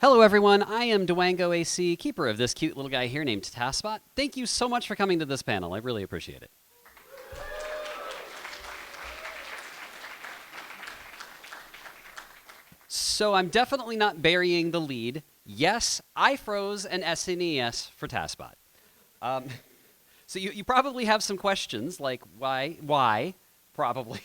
Hello everyone, I am dwangoAC, keeper of this cute little guy here named TASBot. Thank you so much for coming to this panel, I really appreciate it. So I'm definitely not burying the lead. Yes, I froze an SNES for TASBot. So you probably have some questions like why, probably.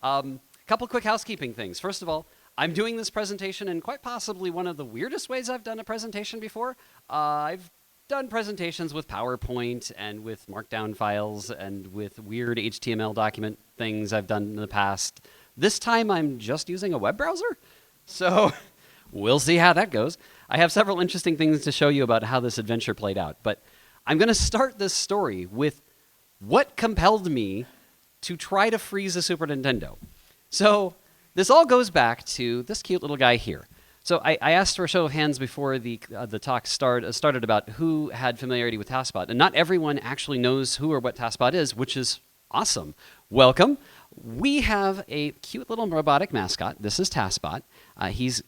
Couple quick housekeeping things. First of all, I'm doing this presentation in quite possibly one of the weirdest ways I've done a presentation before. I've done presentations with PowerPoint and with Markdown files and with weird HTML document things I've done in the past. This time I'm just using a web browser, so we'll see how that goes. I have several interesting things to show you about how this adventure played out, but I'm going to start this story with what compelled me to try to freeze a Super Nintendo. So this all goes back to this cute little guy here. So I asked for a show of hands before the talk started about who had familiarity with TASBot, and not everyone actually knows who or what TASBot is, which is awesome. Welcome. We have a cute little robotic mascot. This is TASBot. He's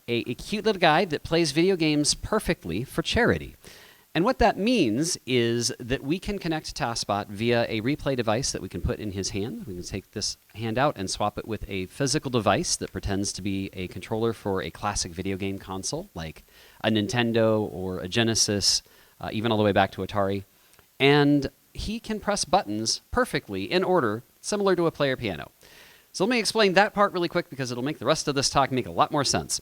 a cute little guy that plays video games perfectly for charity. And what that means is that we can connect TASBot via a replay device that we can put in his hand. We can take this hand out and swap it with a physical device that pretends to be a controller for a classic video game console, like a Nintendo or a Genesis, even all the way back to Atari. And he can press buttons perfectly in order, similar to a player piano. So let me explain that part really quick because it'll make the rest of this talk make a lot more sense.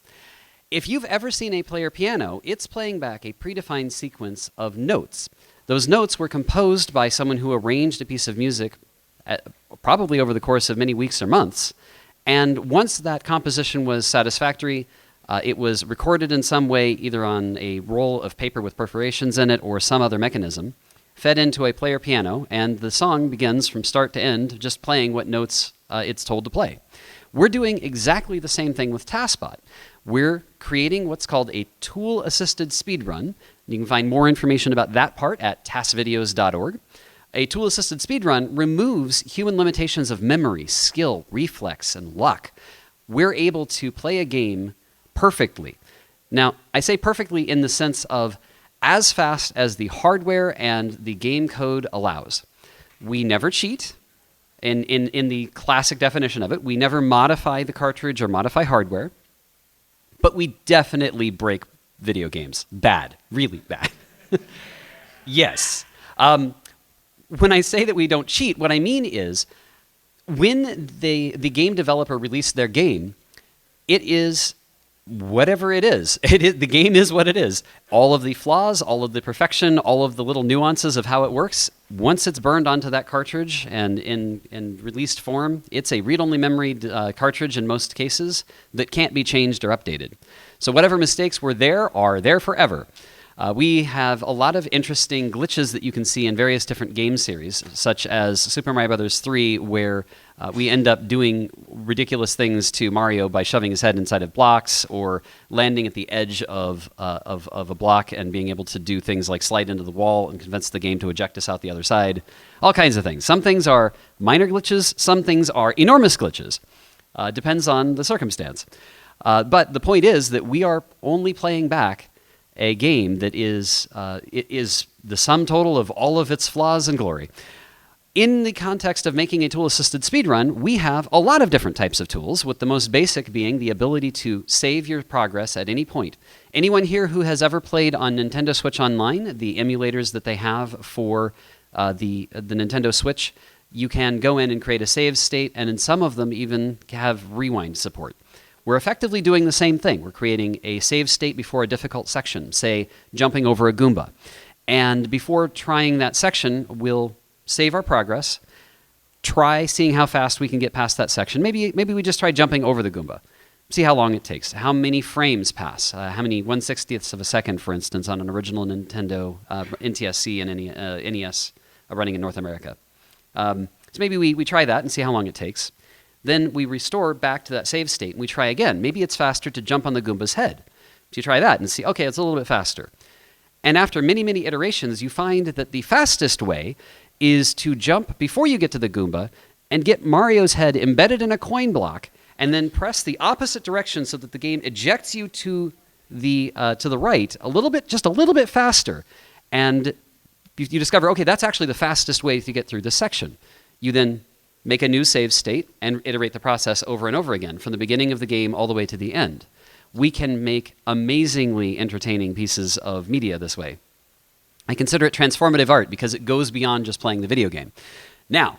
If you've ever seen a player piano, it's playing back a predefined sequence of notes. Those notes were composed by someone who arranged a piece of music probably over the course of many weeks or months. And once that composition was satisfactory, it was recorded in some way, either on a roll of paper with perforations in it or some other mechanism, fed into a player piano, and the song begins from start to end just playing what notes it's told to play. We're doing exactly the same thing with TASBot. We're creating what's called a tool-assisted speedrun. You can find more information about that part at tasvideos.org. A tool-assisted speedrun removes human limitations of memory, skill, reflex, and luck. We're able to play a game perfectly. Now, I say perfectly in the sense of as fast as the hardware and the game code allows. We never cheat. In the classic definition of it, we never modify the cartridge or modify hardware. But we definitely break video games. Bad. Really bad. Yes. When I say that we don't cheat, what I mean is when the game developer released their game, it is whatever it is. The game is what it is. All of the flaws, all of the perfection, all of the little nuances of how it works, once it's burned onto that cartridge and in released form, it's a read-only memory cartridge in most cases that can't be changed or updated. So whatever mistakes were there are there forever. We have a lot of interesting glitches that you can see in various different game series, such as Super Mario Bros. 3, where we end up doing ridiculous things to Mario by shoving his head inside of blocks or landing at the edge of a block and being able to do things like slide into the wall and convince the game to eject us out the other side. All kinds of things. Some things are minor glitches, some things are enormous glitches. Depends on the circumstance. But the point is that we are only playing back a game that is the sum total of all of its flaws and glory. In the context of making a tool-assisted speedrun, we have a lot of different types of tools, with the most basic being the ability to save your progress at any point. Anyone here who has ever played on Nintendo Switch Online, the emulators that they have for the Nintendo Switch, you can go in and create a save state, and in some of them even have rewind support. We're effectively doing the same thing. We're creating a save state before a difficult section, say jumping over a Goomba. And before trying that section, we'll save our progress, try seeing how fast we can get past that section. Maybe we just try jumping over the Goomba, see how long it takes, how many frames pass, how many 1/60ths of a second, for instance, on an original Nintendo NTSC and NES running in North America. So maybe we try that and see how long it takes. Then we restore back to that save state and we try again. Maybe it's faster to jump on the Goomba's head. So you try that and see, okay, it's a little bit faster. And after many, many iterations, you find that the fastest way is to jump before you get to the Goomba and get Mario's head embedded in a coin block and then press the opposite direction so that the game ejects you to to the right a little bit, just a little bit faster, and you discover, okay, that's actually the fastest way to get through this section. You then make a new save state and iterate the process over and over again, from the beginning of the game all the way to the end. We can make amazingly entertaining pieces of media this way. I consider it transformative art because it goes beyond just playing the video game. Now,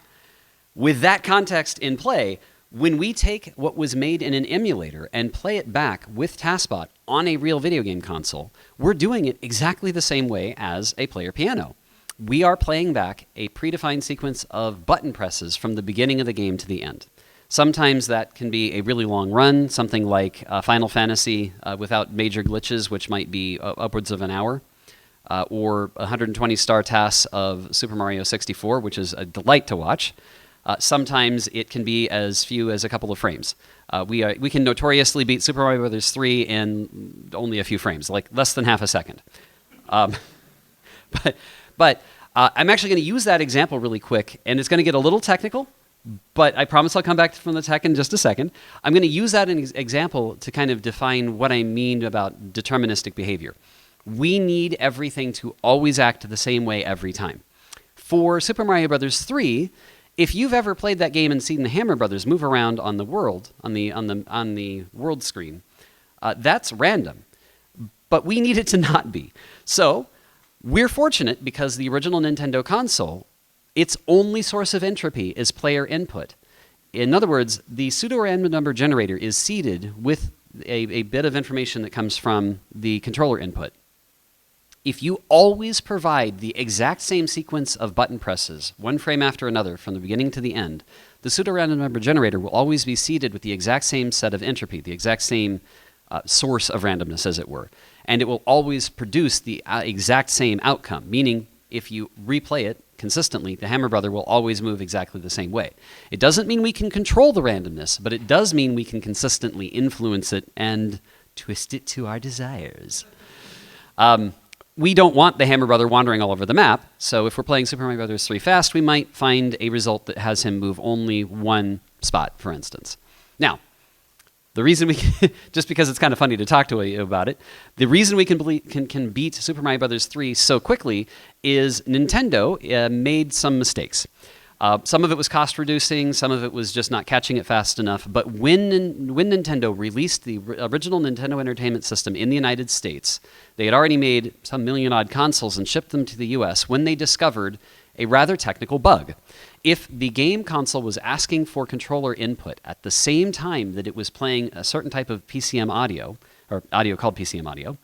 with that context in play, when we take what was made in an emulator and play it back with TASBot on a real video game console, we're doing it exactly the same way as a player piano. We are playing back a predefined sequence of button presses from the beginning of the game to the end. Sometimes that can be a really long run, something like Final Fantasy without major glitches, which might be upwards of an hour, or 120 star tasks of Super Mario 64, which is a delight to watch. Sometimes it can be as few as a couple of frames. We can notoriously beat Super Mario Bros. 3 in only a few frames, like less than half a second. But I'm actually going to use that example really quick, and it's going to get a little technical, but I promise I'll come back from the tech in just a second. I'm going to use that example to kind of define what I mean about deterministic behavior. We need everything to always act the same way every time. For Super Mario Bros. 3, if you've ever played that game and seen the Hammer Brothers move around on the world, on the world screen, that's random. But we need it to not be. So we're fortunate because the original Nintendo console, its only source of entropy is player input. In other words, the pseudo-random number generator is seeded with a bit of information that comes from the controller input. If you always provide the exact same sequence of button presses, one frame after another from the beginning to the end, the pseudo-random number generator will always be seeded with the exact same set of entropy, the exact same source of randomness, as it were. And it will always produce the exact same outcome, meaning if you replay it consistently, the Hammer Brother will always move exactly the same way. It doesn't mean we can control the randomness, but it does mean we can consistently influence it and twist it to our desires. We don't want the Hammer Brother wandering all over the map, so if we're playing Super Mario Bros. 3 fast, we might find a result that has him move only one spot, for instance. Now, the reason we can, just because it's kind of funny to talk to you about it, the reason we can beat Super Mario Bros. 3 so quickly is Nintendo made some mistakes. Some of it was cost reducing, some of it was just not catching it fast enough. But when Nintendo released the original Nintendo Entertainment System in the United States, they had already made some million-odd consoles and shipped them to the US when they discovered a rather technical bug. If the game console was asking for controller input at the same time that it was playing a certain type of PCM audio, or audio called PCM audio,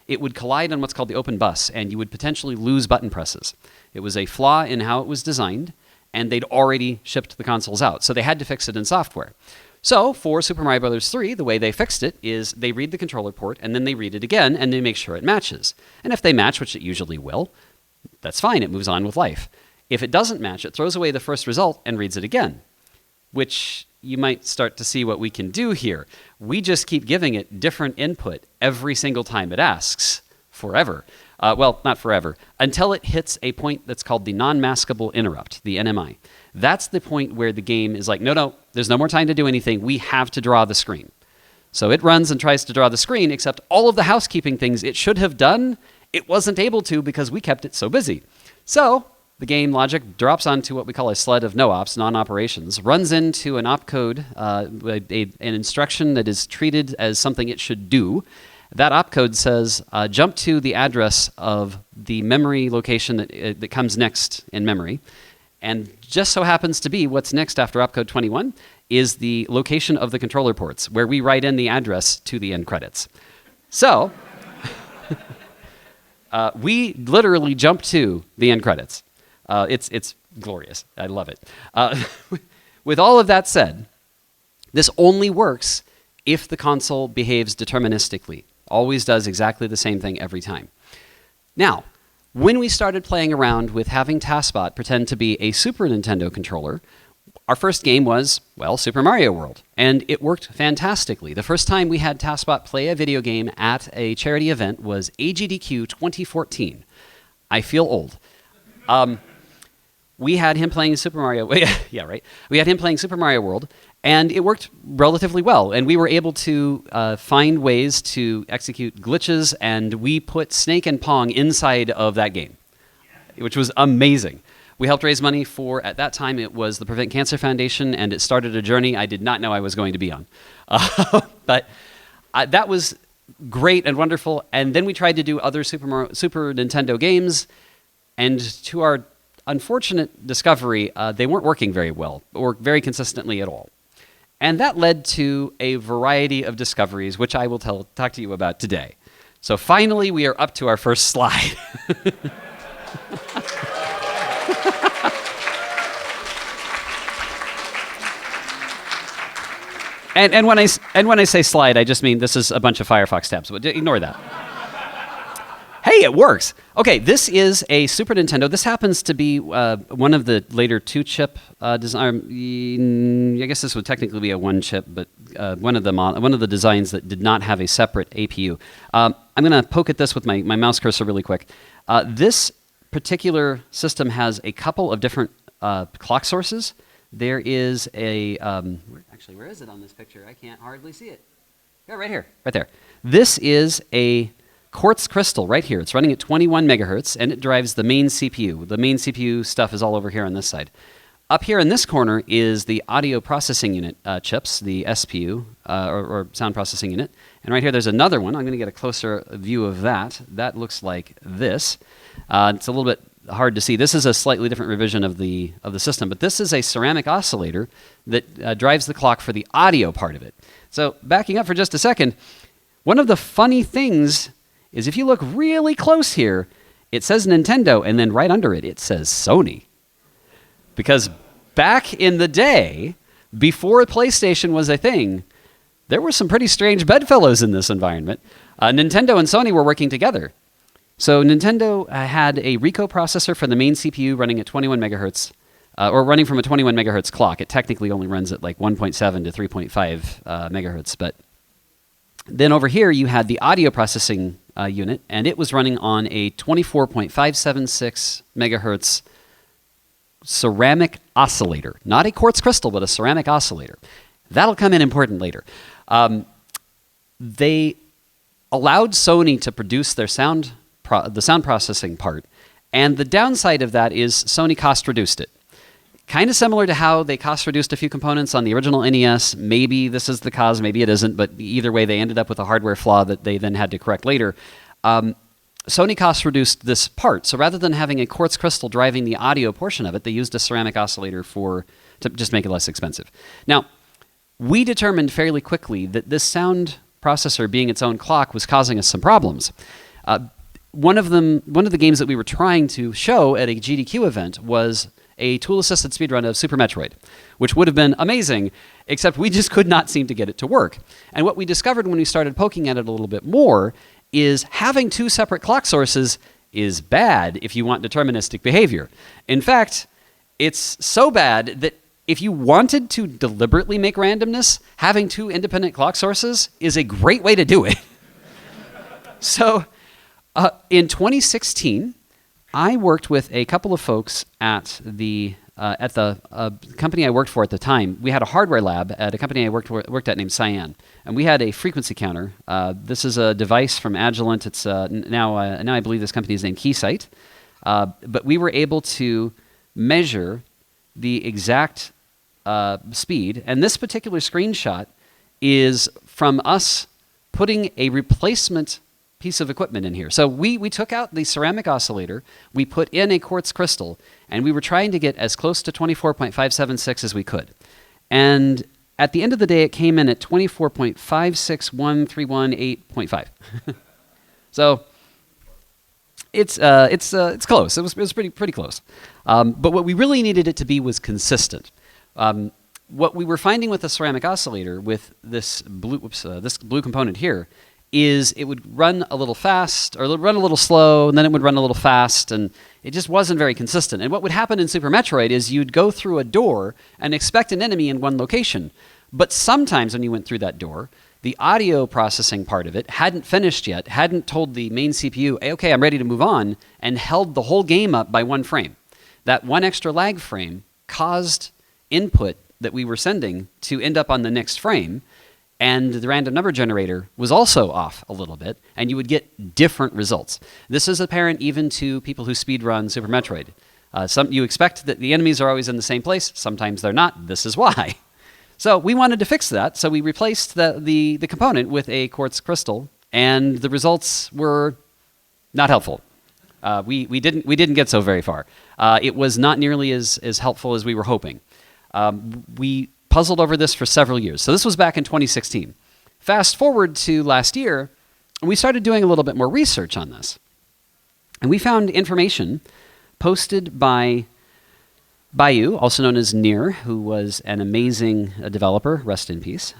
it would collide on what's called the open bus, and you would potentially lose button presses. It was a flaw in how it was designed, and they'd already shipped the consoles out, so they had to fix it in software. So for Super Mario Bros. 3, the way they fixed it is they read the controller port, and then they read it again, and they make sure it matches. And if they match, which it usually will, that's fine, it moves on with life. If it doesn't match, it throws away the first result and reads it again, which you might start to see what we can do here. We just keep giving it different input every single time it asks, forever. Well, not forever, until it hits a point that's called the non-maskable interrupt, the NMI. That's the point where the game is like, no, there's no more time to do anything. We have to draw the screen. So it runs and tries to draw the screen, except all of the housekeeping things it should have done, it wasn't able to because we kept it so busy. So the game logic drops onto what we call a sled of no-ops, non-operations, runs into an opcode, an instruction that is treated as something it should do. That opcode says, jump to the address of the memory location that comes next in memory. And just so happens to be what's next after opcode 21 is the location of the controller ports, where we write in the address to the end credits. So we literally jump to the end credits. It's glorious. I love it. With all of that said, this only works if the console behaves deterministically. Always does exactly the same thing every time. Now, when we started playing around with having TASBot pretend to be a Super Nintendo controller, our first game was, well, Super Mario World, and it worked fantastically. The first time we had TASBot play a video game at a charity event was AGDQ 2014. I feel old. We had him playing Super Mario. Yeah, right. We had him playing Super Mario World, And it worked relatively well. And we were able to find ways to execute glitches, and we put Snake and Pong inside of that game, which was amazing. We helped raise money for, at that time, it was the Prevent Cancer Foundation, and it started a journey I did not know I was going to be on. But that was great and wonderful. And then we tried to do other Super Nintendo games, and to our unfortunate discovery, they weren't working very well or very consistently at all. And that led to a variety of discoveries, which I will talk to you about today. So finally, we are up to our first slide. And when I say slide, I just mean this is a bunch of Firefox tabs, but ignore that. Hey, it works. Okay, this is a Super Nintendo. This happens to be one of the later two-chip design. I guess this would technically be a one-chip, but one of the designs that did not have a separate APU. I'm going to poke at this with my mouse cursor really quick. This particular system has a couple of different clock sources. There is a actually, where is it on this picture? I can't hardly see it. Yeah, right here, right there. This is a quartz crystal right here. It's running at 21 megahertz, and it drives the main CPU. The main CPU stuff is all over here on this side. Up here in this corner is the audio processing unit chips, the SPU, or sound processing unit. And right here there's another one. I'm going to get a closer view of that. That looks like this. It's a little bit hard to see. This is a slightly different revision of the system, but this is a ceramic oscillator that drives the clock for the audio part of it. So backing up for just a second, one of the funny things is if you look really close here, it says Nintendo, and then right under it, it says Sony. Because back in the day, before PlayStation was a thing, there were some pretty strange bedfellows in this environment. Nintendo and Sony were working together. So Nintendo had a Rico processor for the main CPU running at 21 megahertz, or running from a 21 megahertz clock. It technically only runs at like 1.7 to 3.5 megahertz. But then over here, you had the audio processing unit, and it was running on a 24.576 megahertz ceramic oscillator. Not a quartz crystal, but a ceramic oscillator. That'll come in important later. They allowed Sony to produce their the sound processing part, and the downside of that is Sony cost reduced it. Kind of similar to how they cost reduced a few components on the original NES. Maybe this is the cause, maybe it isn't, but either way they ended up with a hardware flaw that they then had to correct later. Sony cost reduced this part, so rather than having a quartz crystal driving the audio portion of it, they used a ceramic oscillator to just make it less expensive. Now, we determined fairly quickly that this sound processor being its own clock was causing us some problems. One of the games that we were trying to show at a GDQ event was a tool-assisted speedrun of Super Metroid, which would have been amazing, except we just could not seem to get it to work. And what we discovered when we started poking at it a little bit more is having two separate clock sources is bad if you want deterministic behavior. In fact, it's so bad that if you wanted to deliberately make randomness, having two independent clock sources is a great way to do it. So in 2016, I worked with a couple of folks at the company I worked for at the time. We had a hardware lab at a company I worked at named Cyan, and we had a frequency counter. This is a device from Agilent. It's now I believe this company is named Keysight, but we were able to measure the exact speed, and this particular screenshot is from us putting a replacement piece of equipment in here. So we took out the ceramic oscillator, we put in a quartz crystal, and we were trying to get as close to 24.576 as we could. And at the end of the day, it came in at 24.561318.5. So it's close. It was pretty close. But what we really needed it to be was consistent. What we were finding with the ceramic oscillator, with this blue component here, is it would run a little fast, or it would run a little slow, and then it would run a little fast, and it just wasn't very consistent. And what would happen in Super Metroid is you'd go through a door and expect an enemy in one location. But sometimes when you went through that door, the audio processing part of it hadn't finished yet, hadn't told the main CPU, hey, okay, I'm ready to move on, and held the whole game up by one frame. That one extra lag frame caused input that we were sending to end up on the next frame, and the random number generator was also off a little bit, and you would get different results. This is apparent even to people who speedrun Super Metroid. You expect that the enemies are always in the same place. Sometimes they're not. This is why. So we wanted to fix that, so we replaced the component with a quartz crystal, and the results were not helpful. We didn't get so very far. It was not nearly as helpful as we were hoping. We puzzled over this for several years. So this was back in 2016. Fast forward to last year, and we started doing a little bit more research on this. And we found information posted by Bayou, also known as Near, who was an amazing developer, rest in peace,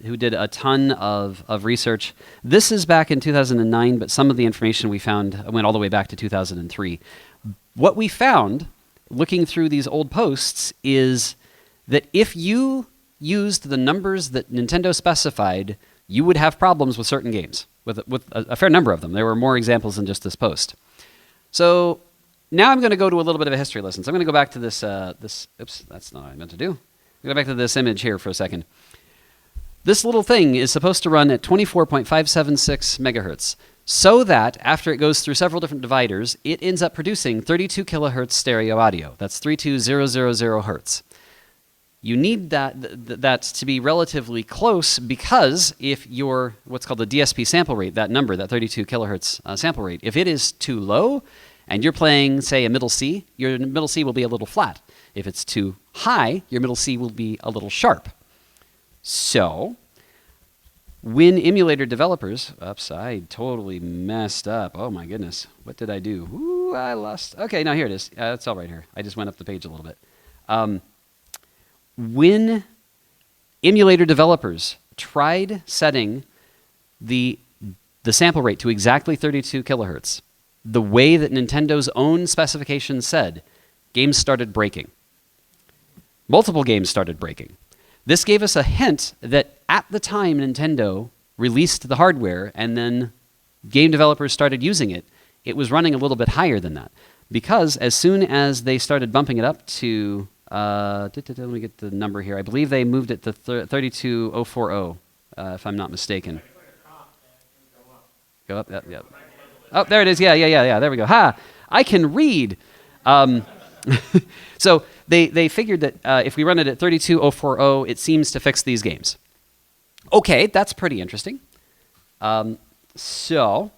who did a ton of research. This is back in 2009, but some of the information we found went all the way back to 2003. What we found, looking through these old posts, is that if you used the numbers that Nintendo specified, you would have problems with certain games, with a fair number of them. There were more examples than just this post. So now I'm going to go to a little bit of a history lesson. So I'm going to go back to this, oops, that's not what I meant to do. I'm going to go back to this image here for a second. This little thing is supposed to run at 24.576 megahertz, so that after it goes through several different dividers, it ends up producing 32 kilohertz stereo audio. That's 32000 hertz. You need that to be relatively close, because if your what's called the DSP sample rate, that number, that 32 kilohertz sample rate, if it is too low and you're playing, say, a middle C, your middle C will be a little flat. If it's too high, your middle C will be a little sharp. So when emulator developers, oops, I totally messed up. Oh my goodness, what did I do? Ooh, I lost. Okay, now here it is. It's all right here. I just went up the page a little bit. When emulator developers tried setting the sample rate to exactly 32 kilohertz, the way that Nintendo's own specifications said, games started breaking. Multiple games started breaking. This gave us a hint that at the time Nintendo released the hardware and then game developers started using it, it was running a little bit higher than that. Because as soon as they started bumping it up to let me get the number here. I believe they moved it to 32040, if I'm not mistaken. Go up, yep. Oh, there it is. Yeah. There we go. Ha! I can read. So they figured that if we run it at 32040, it seems to fix these games. Okay, that's pretty interesting. So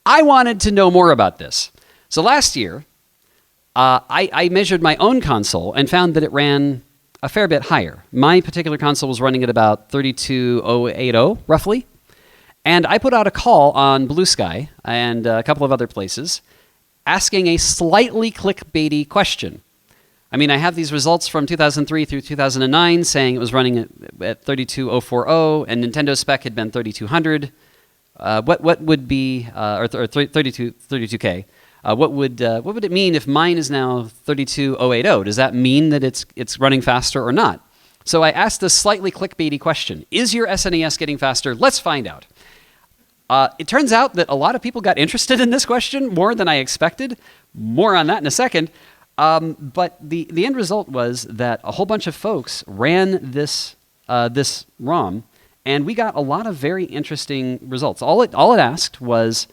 I wanted to know more about this. So last year, I measured my own console and found that it ran a fair bit higher. My particular console was running at about 32080, roughly. And I put out a call on Blue Sky and a couple of other places asking a slightly clickbaity question. I mean, I have these results from 2003 through 2009 saying it was running at 32040 and Nintendo's spec had been 3200. What would be, or 32K? What would it mean if mine is now 32080? Does that mean that it's running faster or not? So I asked this slightly clickbaity question. Is your SNES getting faster? Let's find out. It turns out that a lot of people got interested in this question, more than I expected. More on that in a second. But the end result was that a whole bunch of folks ran this ROM, and we got a lot of very interesting results. All it asked was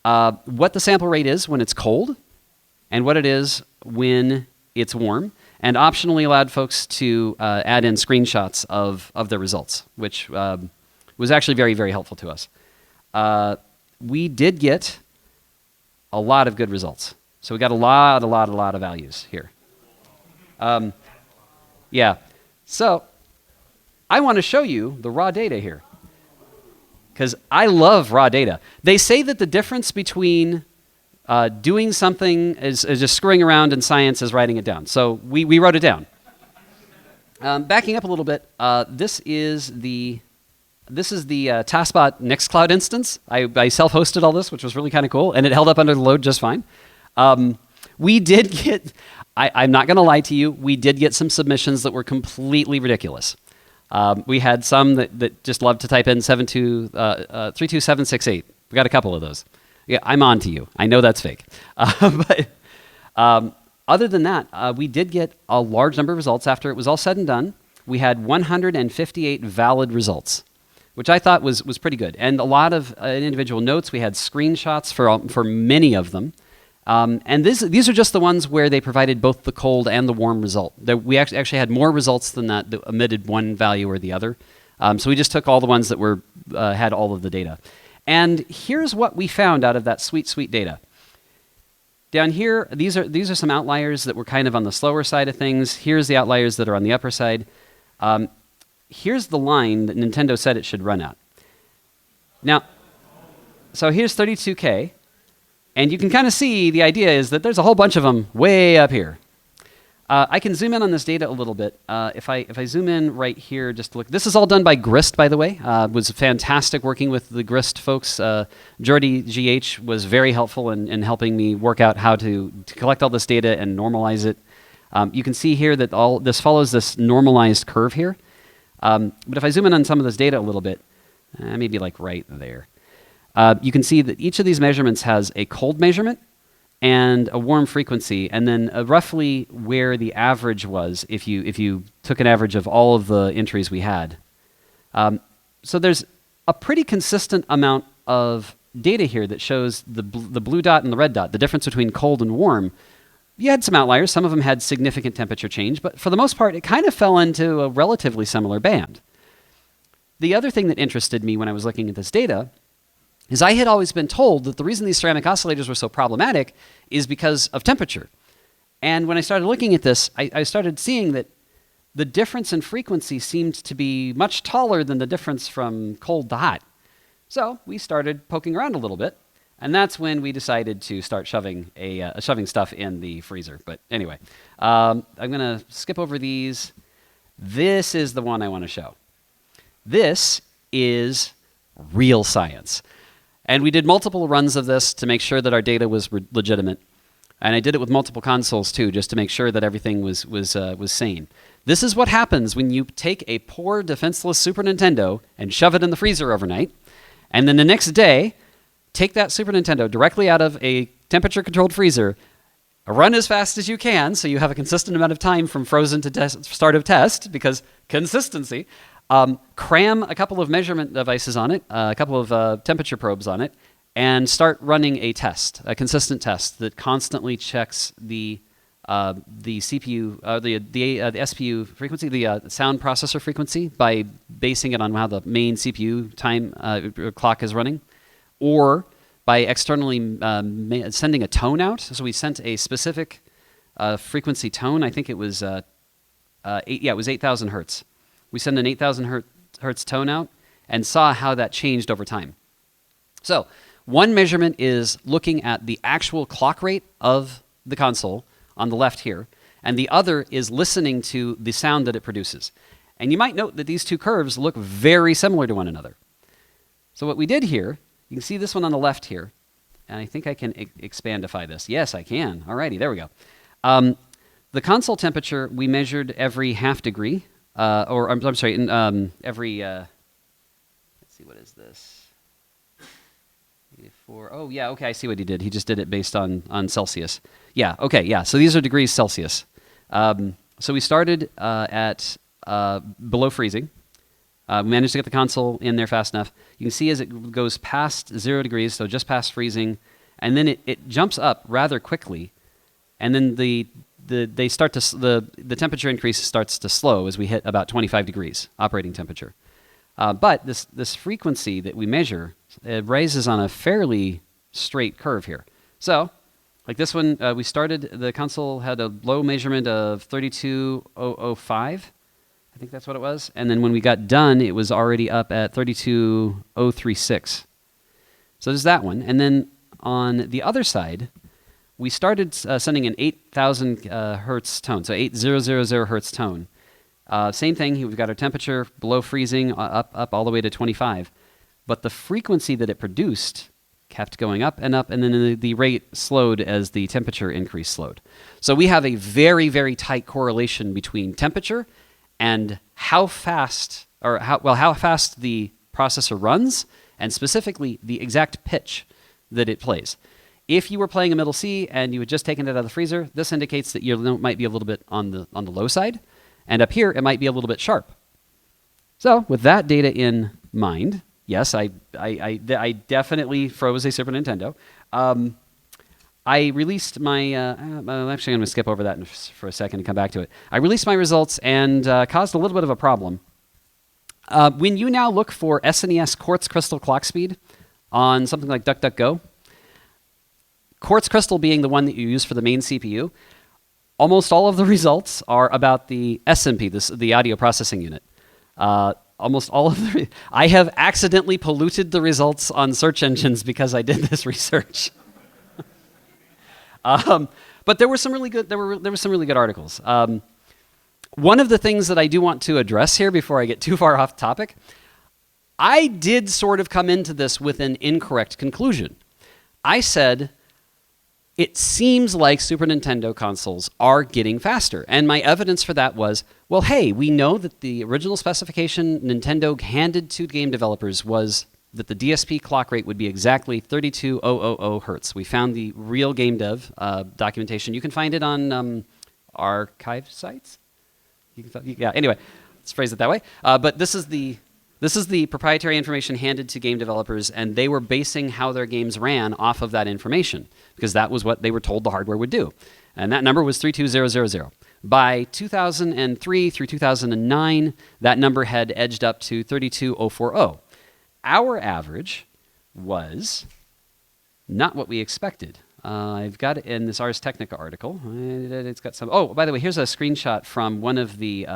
what the sample rate is when it's cold, and what it is when it's warm, and optionally allowed folks to add in screenshots of their results, which was actually very, very helpful to us. We did get a lot of good results. So we got a lot of values here. Yeah. So I want to show you the raw data here, because I love raw data. They say that the difference between doing something is just screwing around and science is writing it down. So we wrote it down. Backing up a little bit, this is the TASBot Nextcloud instance. I self-hosted all this, which was really kind of cool, and it held up under the load just fine. We did get, I'm not going to lie to you, we did get some submissions that were completely ridiculous. We had some that just loved to type in 32768. We got a couple of those. Yeah, I'm on to you. I know that's fake. But Other than that, we did get a large number of results after it was all said and done. We had 158 valid results, which I thought was pretty good. And a lot of individual notes. We had screenshots for many of them. And these are just the ones where they provided both the cold and the warm result. We actually had more results than that omitted one value or the other. So we just took all the ones that had all of the data. And here's what we found out of that sweet, sweet data. Down here, these are some outliers that were kind of on the slower side of things. Here's the outliers that are on the upper side. Here's the line that Nintendo said it should run at. Now, so here's 32K, and you can kind of see the idea is that there's a whole bunch of them way up here. I can zoom in on this data a little bit. If I zoom in right here, just to look. This is all done by Grist, by the way. It was fantastic working with the Grist folks. Jordy GH was very helpful in helping me work out how to collect all this data and normalize it. You can see here that all this follows this normalized curve here. But if I zoom in on some of this data a little bit, maybe like right there, you can see that each of these measurements has a cold measurement and a warm frequency, and then roughly where the average was if you took an average of all of the entries we had. So there's a pretty consistent amount of data here that shows the blue dot and the red dot, the difference between cold and warm. You had some outliers. Some of them had significant temperature change, but for the most part, it kind of fell into a relatively similar band. The other thing that interested me when I was looking at this data is I had always been told that the reason these ceramic oscillators were so problematic is because of temperature. And when I started looking at this, I started seeing that the difference in frequency seemed to be much taller than the difference from cold to hot. So we started poking around a little bit, and that's when we decided to start shoving stuff in the freezer. But anyway, I'm going to skip over these. This is the one I want to show. This is real science. And we did multiple runs of this to make sure that our data was legitimate. And I did it with multiple consoles too, just to make sure that everything was sane. This is what happens when you take a poor, defenseless Super Nintendo and shove it in the freezer overnight, and then the next day, take that Super Nintendo directly out of a temperature-controlled freezer, run as fast as you can so you have a consistent amount of time from frozen to start of test, because consistency. Cram a couple of measurement devices on it, a couple of temperature probes on it, and start running a test, a consistent test that constantly checks the CPU, the SPU frequency, the sound processor frequency, by basing it on how the main CPU time clock is running, or by externally sending a tone out. So we sent a specific frequency tone. I think it was it was 8,000 hertz. We sent an 8,000 hertz tone out and saw how that changed over time. So one measurement is looking at the actual clock rate of the console on the left here, and the other is listening to the sound that it produces. And you might note that these two curves look very similar to one another. So what we did here, you can see this one on the left here, and I think I can expandify this. Yes, I can. Alrighty, there we go. The console temperature we measured every half degree. I'm sorry, every, let's see, what is this? 84, oh yeah, okay, I see what he did. He just did it based on Celsius. Yeah, okay, yeah, so these are degrees Celsius. So we started at below freezing. We managed to get the console in there fast enough. You can see as it goes past 0 degrees, so just past freezing, and then it jumps up rather quickly, and then the temperature increase starts to slow as we hit about 25 degrees operating temperature. But this frequency that we measure, it rises on a fairly straight curve here. So, like this one, the console had a low measurement of 32005. I think that's what it was. And then when we got done, it was already up at 32036. So there's that one. And then on the other side, we started sending an 8,000 hertz tone, so 8000 hertz tone. Same thing, we've got our temperature below freezing, up all the way to 25. But the frequency that it produced kept going up, and then the rate slowed as the temperature increase slowed. So we have a very, very tight correlation between temperature and how fast the processor runs, and specifically the exact pitch that it plays. If you were playing a middle C and you had just taken it out of the freezer, this indicates that your note might be a little bit on the low side. And up here, it might be a little bit sharp. So with that data in mind, yes, I definitely froze a Super Nintendo. I released my, actually I'm going to skip over that for a second and come back to it. I released my results and caused a little bit of a problem. When you now look for SNES quartz crystal clock speed on something like DuckDuckGo, quartz crystal being the one that you use for the main CPU, almost all of the results are about the SMP, the audio processing unit. Almost all of the... I have accidentally polluted the results on search engines because I did this research. But there were some really good. There were some really good articles. One of the things that I do want to address here before I get too far off topic, I did sort of come into this with an incorrect conclusion. I said, it seems like Super Nintendo consoles are getting faster. And my evidence for that was, well, hey, we know that the original specification Nintendo handed to game developers was that the DSP clock rate would be exactly 32,000 hertz. We found the real game dev documentation. You can find it on archive sites. Yeah, anyway, let's phrase it that way. But this is the proprietary information handed to game developers, and they were basing how their games ran off of that information, because that was what they were told the hardware would do. And that number was 32000. By 2003 through 2009, that number had edged up to 32040. Our average was not what we expected. I've got it in this Ars Technica article. It's got some... Oh, by the way, here's a screenshot from one of the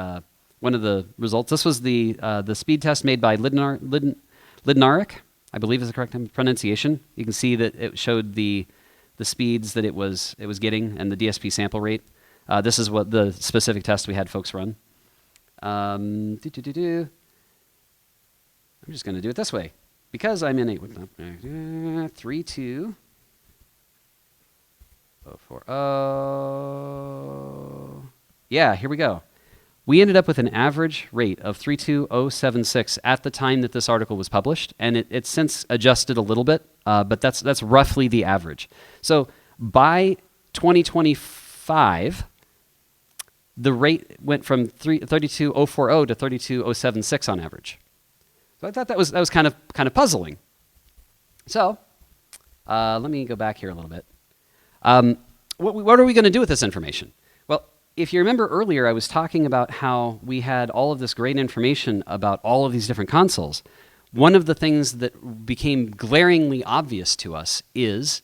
results. This was the speed test made by Lidnarek, I believe is the correct pronunciation. You can see that it showed the speeds that it was getting and the DSP sample rate. This is what the specific test we had folks run. I'm just going to do it this way because I'm in a 32040. Yeah, here we go. We ended up with an average rate of 32076 at the time that this article was published, and it's since adjusted a little bit, but that's roughly the average. So by 2025, the rate went from 32040 to 32076 on average. So I thought that was kind of puzzling. So let me go back here a little bit. What are we going to do with this information? Well, if you remember earlier, I was talking about how we had all of this great information about all of these different consoles. One of the things that became glaringly obvious to us is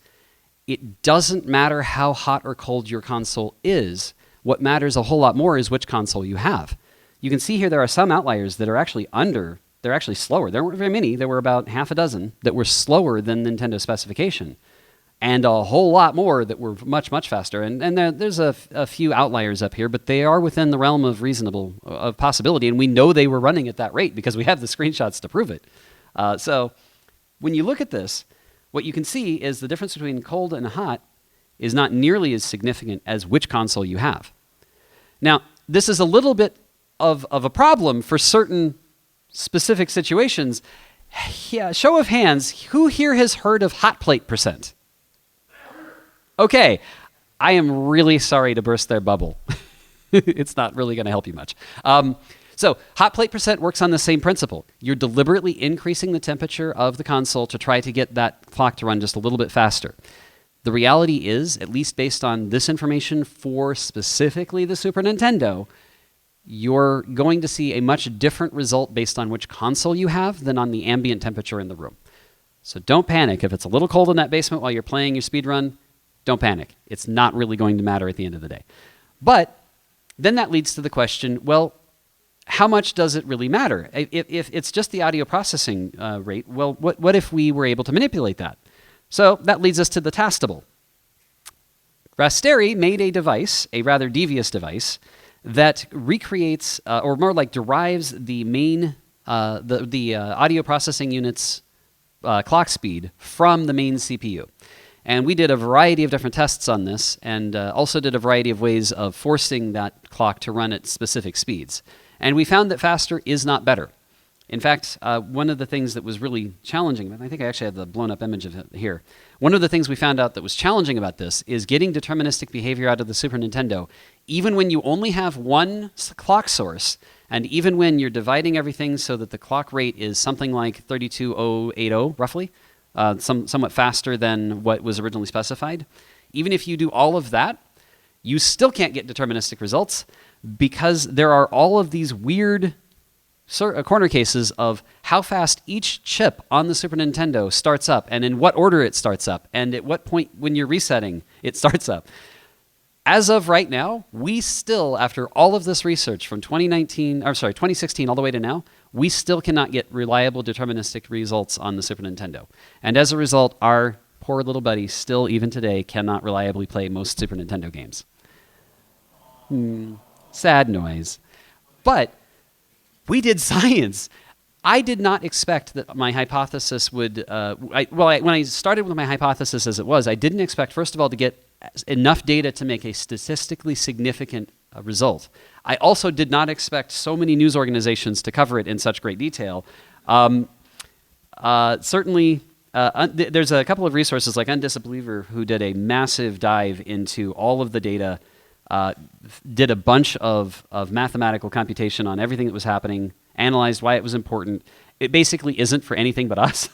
it doesn't matter how hot or cold your console is. What matters a whole lot more is which console you have. You can see here there are some outliers that are actually they're actually slower. There weren't very many. There were about half a dozen that were slower than Nintendo specification, and a whole lot more that were much, much faster. And there's a few outliers up here, but they are within the realm of reasonable possibility, and we know they were running at that rate because we have the screenshots to prove it. So when you look at this, what you can see is the difference between cold and hot is not nearly as significant as which console you have. Now, this is a little bit of a problem for certain specific situations. Yeah, show of hands, who here has heard of hot plate percent? Okay, I am really sorry to burst their bubble. It's not really going to help you much. So hot plate percent works on the same principle. You're deliberately increasing the temperature of the console to try to get that clock to run just a little bit faster. The reality is, at least based on this information for specifically the Super Nintendo, you're going to see a much different result based on which console you have than on the ambient temperature in the room. So don't panic. If it's a little cold in that basement while you're playing your speedrun, don't panic. It's not really going to matter at the end of the day. But then that leads to the question, well, how much does it really matter? If it's just the audio processing rate, well, what if we were able to manipulate that? So that leads us to the TASBo. Raspberry made a device, a rather devious device, that recreates, or more like derives the main, the audio processing unit's clock speed from the main CPU. And we did a variety of different tests on this, and also did a variety of ways of forcing that clock to run at specific speeds. And we found that faster is not better. In fact, one of the things that was really challenging, and I think I actually have the blown up image of it here. One of the things we found out that was challenging about this is getting deterministic behavior out of the Super Nintendo, even when you only have one clock source, and even when you're dividing everything so that the clock rate is something like 32080, roughly, somewhat faster than what was originally specified. Even if you do all of that, you still can't get deterministic results because there are all of these weird corner cases of how fast each chip on the Super Nintendo starts up and in what order it starts up and at what point when you're resetting it starts up. As of right now, we still, after all of this research from 2016 all the way to now, we still cannot get reliable deterministic results on the Super Nintendo. And as a result, our poor little buddy still, even today, cannot reliably play most Super Nintendo games. Sad noise. But we did science. I did not expect that my hypothesis would... when I started with my hypothesis as it was, I didn't expect, first of all, to get enough data to make a statistically significant result. I also did not expect so many news organizations to cover it in such great detail. Certainly, there's a couple of resources like Undisbeliever who did a massive dive into all of the data, did a bunch of mathematical computation on everything that was happening, analyzed why it was important. It basically isn't for anything but us.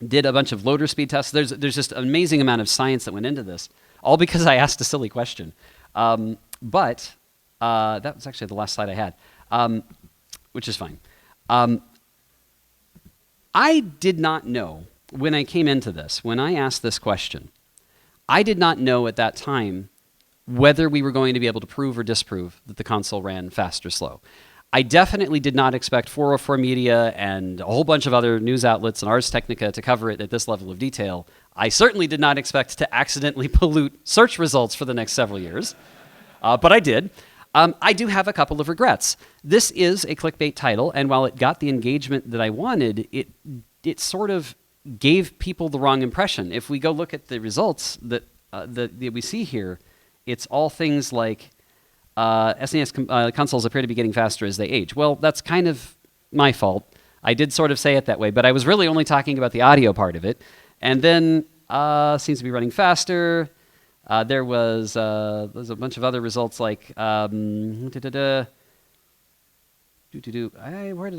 Did a bunch of loader speed tests. There's just an amazing amount of science that went into this, all because I asked a silly question. But that was actually the last slide I had, which is fine. I did not know when I came into this, when I asked this question, I did not know at that time whether we were going to be able to prove or disprove that the console ran fast or slow. I definitely did not expect 404 Media and a whole bunch of other news outlets and Ars Technica to cover it at this level of detail. I certainly did not expect to accidentally pollute search results for the next several years, but I did. I do have a couple of regrets. This is a clickbait title, and while it got the engagement that I wanted, it sort of gave people the wrong impression. If we go look at the results that we see here, it's all things like SNES consoles appear to be getting faster as they age. Well, that's kind of my fault. I did sort of say it that way, but I was really only talking about the audio part of it. And then seems to be running faster. There's a bunch of other results like where did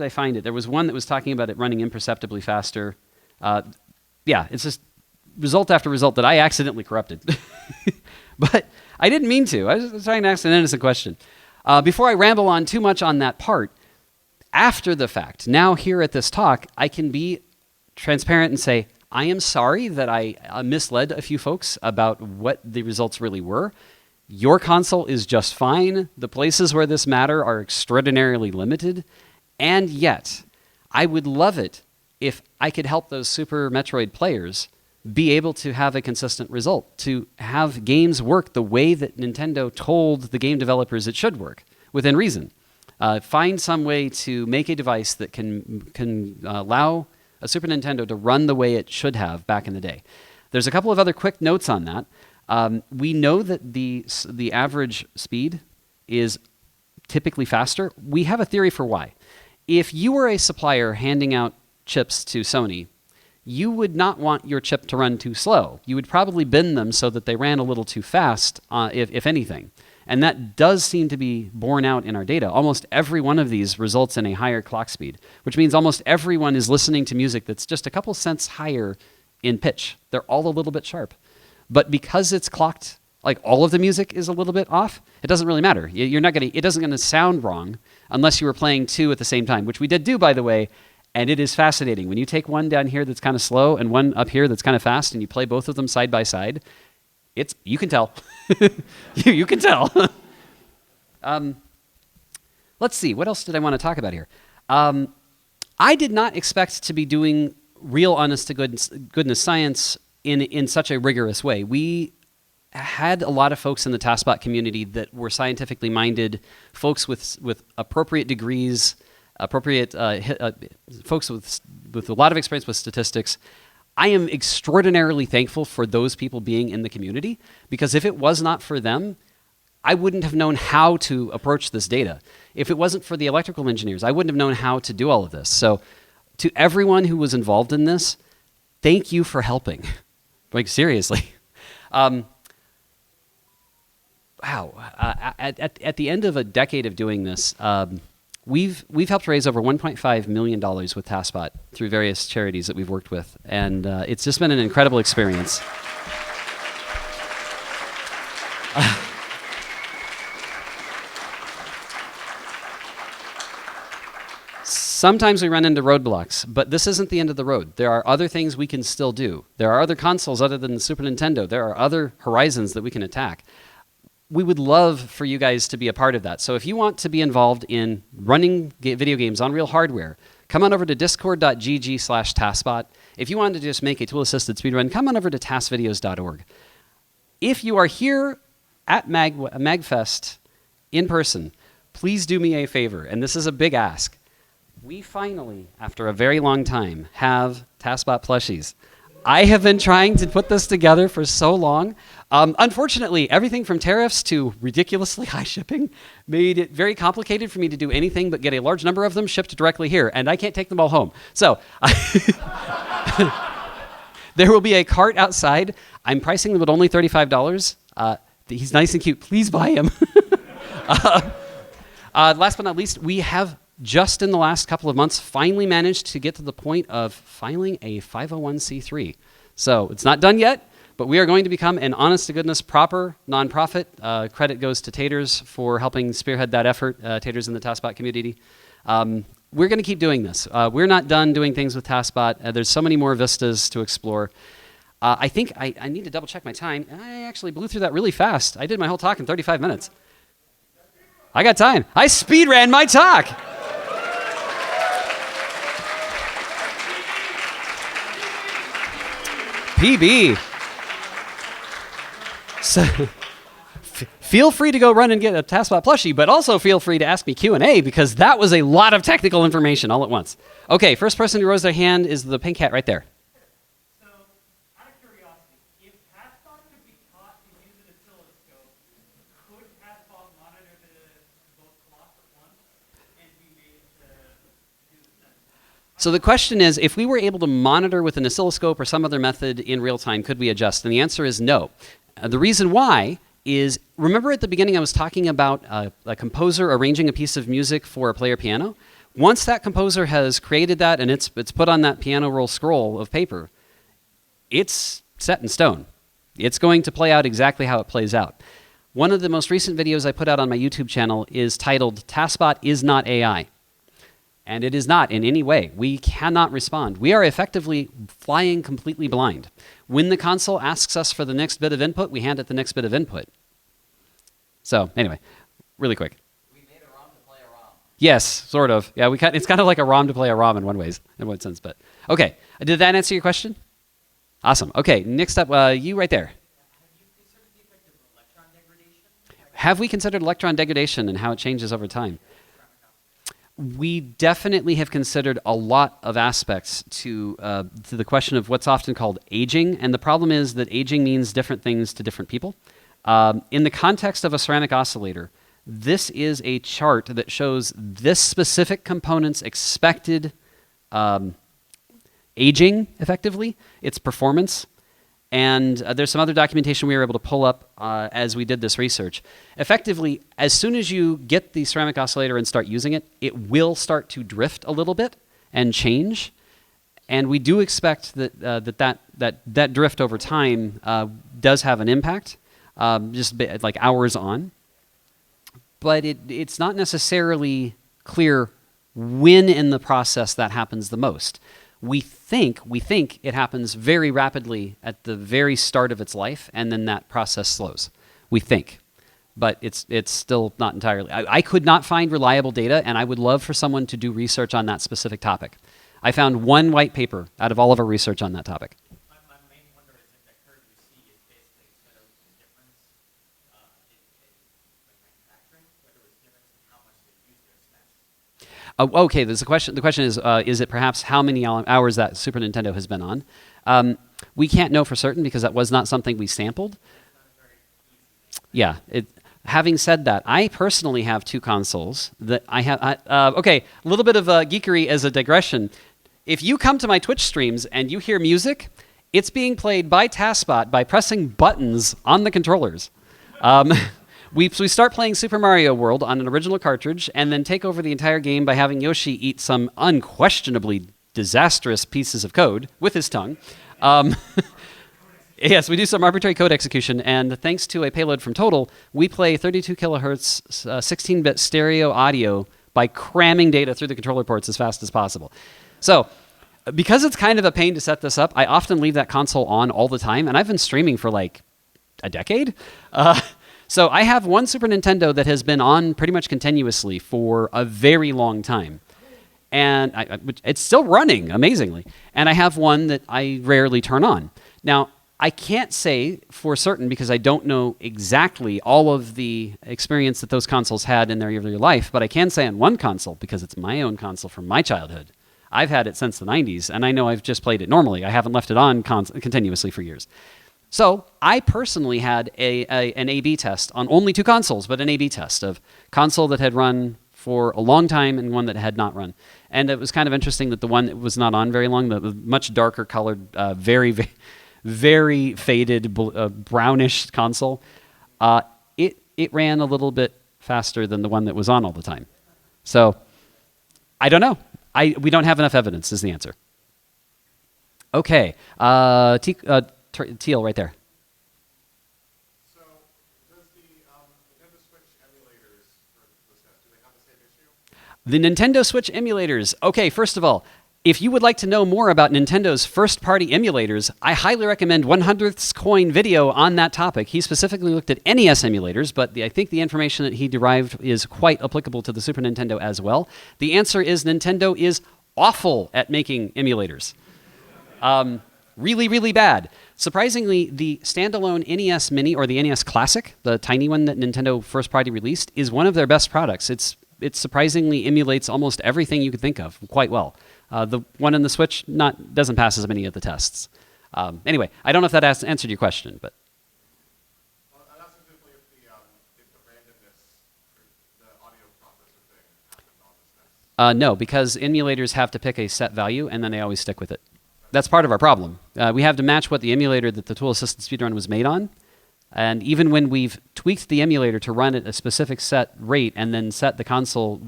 I find it? There was one that was talking about it running imperceptibly faster. Yeah, it's just result after result that I accidentally corrupted. But I didn't mean to. I was trying to ask an innocent question. Before I ramble on too much on that part, after the fact, now here at this talk, I can be transparent and say, I am sorry that I misled a few folks about what the results really were. Your console is just fine. The places where this matter are extraordinarily limited. And yet, I would love it if I could help those Super Metroid players be able to have a consistent result, to have games work the way that Nintendo told the game developers it should work, within reason. Find some way to make a device that can allow a Super Nintendo to run the way it should have back in the day. There's a couple of other quick notes on that. We know that the average speed is typically faster. We have a theory for why. If you were a supplier handing out chips to Sony, you would not want your chip to run too slow. You would probably bin them so that they ran a little too fast, if anything. And that does seem to be borne out in our data. Almost every one of these results in a higher clock speed, which means almost everyone is listening to music that's just a couple cents higher in pitch. They're all a little bit sharp. But because it's clocked, like all of the music is a little bit off, it doesn't really matter. It doesn't going to sound wrong unless you were playing two at the same time, which we did do, by the way. And it is fascinating. When you take one down here that's kind of slow and one up here that's kind of fast and you play both of them side by side, you can tell. you can tell. Let's see. What else did I want to talk about here? I did not expect to be doing real honest to goodness science in such a rigorous way. We had a lot of folks in the TASBot community that were scientifically minded, folks with appropriate degrees, folks with a lot of experience with statistics. I am extraordinarily thankful for those people being in the community, because if it was not for them, I wouldn't have known how to approach this data. If it wasn't for the electrical engineers, I wouldn't have known how to do all of this. So to everyone who was involved in this, thank you for helping. Like, seriously. Wow. At the end of a decade of doing this, we've helped raise over $1.5 million with TASBot through various charities that we've worked with, and it's just been an incredible experience. Sometimes we run into roadblocks, but this isn't the end of the road. There are other things we can still do. There are other consoles other than the Super Nintendo. There are other horizons that we can attack. We would love for you guys to be a part of that. So if you want to be involved in running video games on real hardware, come on over to discord.gg/TASBot. If you want to just make a tool-assisted speedrun, come on over to tasvideos.org. If you are here at MAGFest in person, please do me a favor, and this is a big ask. We finally, after a very long time, have TASBot plushies. I have been trying to put this together for so long. Unfortunately, everything from tariffs to ridiculously high shipping made it very complicated for me to do anything but get a large number of them shipped directly here, and I can't take them all home. So there will be a cart outside. I'm pricing them at only $35. He's nice and cute. Please buy him. Last but not least, we have just in the last couple of months finally managed to get to the point of filing a 501c3. So it's not done yet, but we are going to become an honest-to-goodness proper nonprofit. Credit goes to Taters for helping spearhead that effort, Taters in the TASBot community. We're going to keep doing this. We're not done doing things with TASBot. There's so many more vistas to explore. I think I need to double-check my time. I actually blew through that really fast. I did my whole talk in 35 minutes. I got time. I speed ran my talk. PB. So, feel free to go run and get a TASBot plushie, but also feel free to ask me Q&A because that was a lot of technical information all at once. Okay, first person who rose their hand is the pink hat right there. So, out of curiosity, if TASBot could be taught to use an oscilloscope, could TASBot monitor both clocks at once and be made to do the same? So the question is, if we were able to monitor with an oscilloscope or some other method in real time, could we adjust? And the answer is no. The reason why is, remember at the beginning I was talking about a composer arranging a piece of music for a player piano? Once that composer has created that and it's put on that piano roll scroll of paper, it's set in stone. It's going to play out exactly how it plays out. One of the most recent videos I put out on my YouTube channel is titled, TASBot is not AI. And it is not in any way. We cannot respond. We are effectively flying completely blind. When the console asks us for the next bit of input, we hand it the next bit of input. So anyway, really quick. We made a ROM to play a ROM. Yes, sort of. Yeah, it's kind of like a ROM to play a ROM in one sense. But okay, did that answer your question? Awesome. Okay, next up, you right there. Have you considered the effect of electron degradation? Have we considered electron degradation and how it changes over time? We definitely have considered a lot of aspects to the question of what's often called aging, and the problem is that aging means different things to different people. In the context of a ceramic oscillator, this is a chart that shows this specific component's expected aging, effectively, its performance. And there's some other documentation we were able to pull up as we did this research. Effectively, as soon as you get the ceramic oscillator and start using it, it will start to drift a little bit and change. And we do expect that that drift over time does have an impact, just like hours on. But it's not necessarily clear when in the process that happens the most. We think it happens very rapidly at the very start of its life, and then that process slows. We think, but it's still not entirely. I could not find reliable data, and I would love for someone to do research on that specific topic. I found one white paper out of all of our research on that topic. My main wonder is if that curve you see is basically sort of the difference in manufacturing, whether it's difference in how much they use their SNES. Okay, there's a question. The question is it perhaps how many hours that Super Nintendo has been on? We can't know for certain because that was not something we sampled. Yeah, having said that, I personally have 2 consoles that I have. Okay, a little bit of geekery as a digression. If you come to my Twitch streams and you hear music, it's being played by TASBot by pressing buttons on the controllers. We start playing Super Mario World on an original cartridge and then take over the entire game by having Yoshi eat some unquestionably disastrous pieces of code with his tongue. Yes, we do some arbitrary code execution, and thanks to a payload from Total, we play 32 kilohertz, 16-bit stereo audio by cramming data through the controller ports as fast as possible. So, because it's kind of a pain to set this up, I often leave that console on all the time, and I've been streaming for like a decade. So I have one Super Nintendo that has been on pretty much continuously for a very long time. And it's still running, amazingly. And I have one that I rarely turn on. Now, I can't say for certain because I don't know exactly all of the experience that those consoles had in their earlier life, but I can say on one console, because it's my own console from my childhood, I've had it since the 90s, and I know I've just played it normally. I haven't left it on continuously for years. So I personally had an A/B test on only 2 consoles, but an A/B test of console that had run for a long time and one that had not run. And it was kind of interesting that the one that was not on very long, the much darker colored, very faded brownish console, it ran a little bit faster than the one that was on all the time. So I don't know. We don't have enough evidence is the answer. Okay. Teal right there. So, does the Nintendo Switch emulators for the SNES, do they have the same issue? The Nintendo Switch emulators. Okay, first of all, if you would like to know more about Nintendo's first-party emulators, I highly recommend 100th's Coin video on that topic. He specifically looked at NES emulators, but I think the information that he derived is quite applicable to the Super Nintendo as well. The answer is Nintendo is awful at making emulators. Really, really bad. Surprisingly, the standalone NES Mini or the NES Classic, the tiny one that Nintendo first party released, is one of their best products. It surprisingly emulates almost everything you could think of quite well. The one in the Switch doesn't pass as many of the tests. Anyway, I don't know if that answered your question, but Well, I'm asking simply if the randomness, the audio processor thing happens on the SNES. no, because emulators have to pick a set value and then they always stick with it. That's part of our problem. We have to match what the emulator that the tool-assisted speedrun was made on. And even when we've tweaked the emulator to run at a specific set rate and then set the console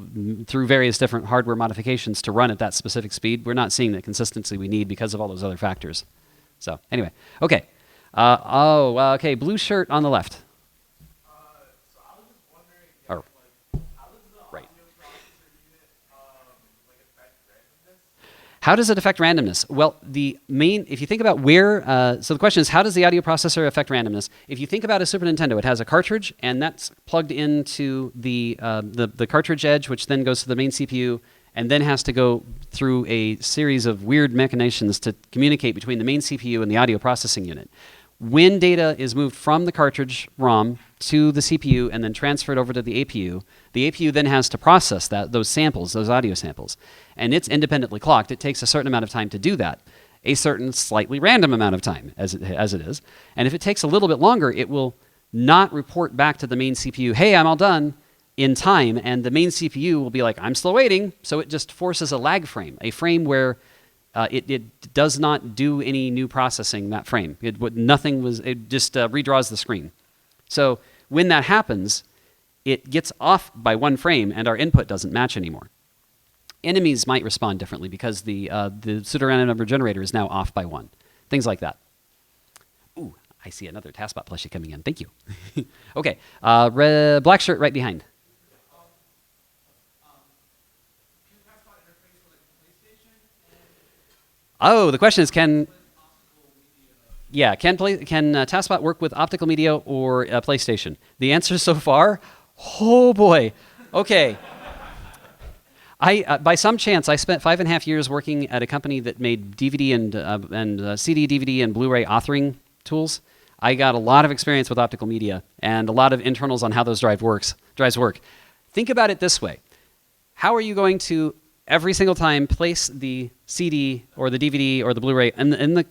through various different hardware modifications to run at that specific speed, we're not seeing the consistency we need because of all those other factors. So anyway, okay. Okay, blue shirt on the left. So I was just wondering, Or, how does the right. audio processor unit affect randomness? How does it affect randomness? Well, if you think about so the question is, how does the audio processor affect randomness? If you think about a Super Nintendo, it has a cartridge, and that's plugged into the cartridge edge, which then goes to the main CPU, and then has to go through a series of weird machinations to communicate between the main CPU and the audio processing unit. When data is moved from the cartridge ROM to the CPU and then transferred over to the APU then has to process those samples, those audio samples. And it's independently clocked. It takes a certain amount of time to do that, a certain slightly random amount of time, as it is. And if it takes a little bit longer, it will not report back to the main CPU, hey, I'm all done, in time. And the main CPU will be like, I'm still waiting. So it just forces a lag frame, a frame where it does not do any new processing that frame. It just redraws the screen. So when that happens, it gets off by one frame and our input doesn't match anymore. Enemies might respond differently because the pseudorandom number generator is now off by 1. Things like that. Ooh, I see another TASBot plushie coming in. Thank you. Okay, black shirt right behind. Oh, the question is, can TASBot work with optical media or PlayStation? The answer so far, oh boy. Okay. By some chance, I spent 5.5 years working at a company that made DVD and CD, DVD, and Blu-ray authoring tools. I got a lot of experience with optical media and a lot of internals on how those drives work. Think about it this way. How are you going to every single time place the CD or the DVD or the Blu-ray in the